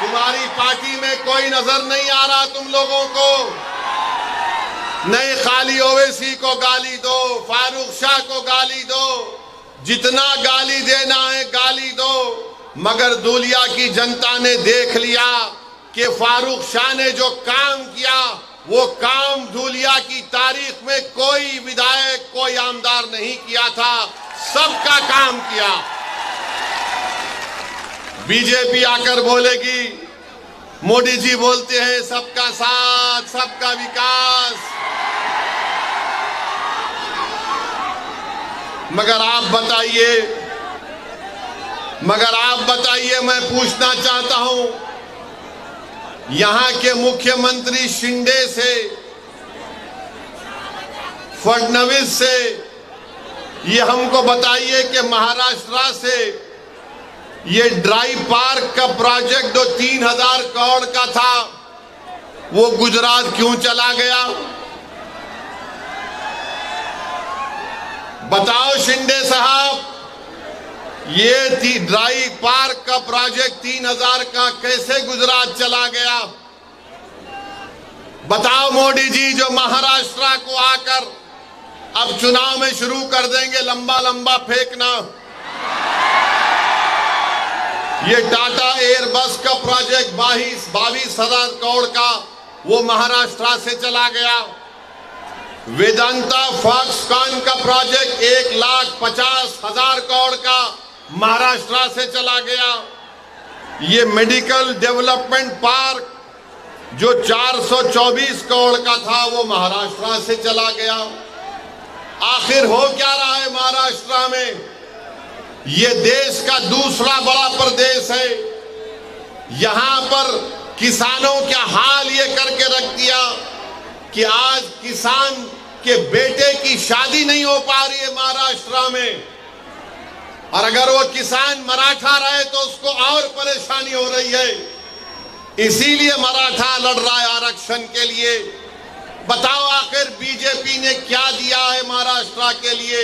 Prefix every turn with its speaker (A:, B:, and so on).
A: तुम्हारी पार्टी में कोई नजर नहीं आ रहा तुम लोगों को। नहीं, खाली ओवैसी को गाली दो, फारूक शाह को गाली दो, जितना गाली देना है गाली दो, मगर धूलिया की जनता ने देख लिया कि फारूक शाह ने जो काम किया वो काम धूलिया की तारीख में कोई विधायक, कोई आमदार नहीं किया था, सबका काम किया। बीजेपी आकर बोलेगी, मोदी जी बोलते हैं सबका साथ, सबका विकास, मगर आप बताइए, मैं पूछना चाहता हूं, यहां के मुख्यमंत्री शिंदे से, फडणवीस से, ये हमको बताइए कि महाराष्ट्र से ये ड्राई पार्क का प्रोजेक्ट जो 3000 करोड़ का था वो गुजरात क्यों चला गया? बताओ शिंदे साहब, ये ड्राई पार्क का प्रोजेक्ट 3000 का कैसे गुजरात चला गया? बताओ मोदी जी, जो महाराष्ट्र को आकर अब चुनाव में शुरू कर देंगे लंबा लंबा फेंकना। ये टाटा एयरबस का प्रोजेक्ट 22,000 करोड़ का वो महाराष्ट्र से चला गया। वेदांता फॉक्सकॉन का प्रोजेक्ट 1,50,000 करोड़ का महाराष्ट्र से चला गया। ये मेडिकल डेवलपमेंट पार्क जो 424 करोड़ का था वो महाराष्ट्र से चला गया। आखिर हो क्या रहा है महाराष्ट्र में? ये देश का दूसरा बड़ा प्रदेश है, यहां पर किसानों का हाल ये करके रख दिया कि आज किसान के बेटे की शादी नहीं हो पा रही है महाराष्ट्र में, और अगर वो किसान मराठा रहे तो उसको और परेशानी हो रही है। इसीलिए मराठा लड़ रहा है आरक्षण के लिए। बताओ आखिर बीजेपी ने क्या दिया है महाराष्ट्र के लिए?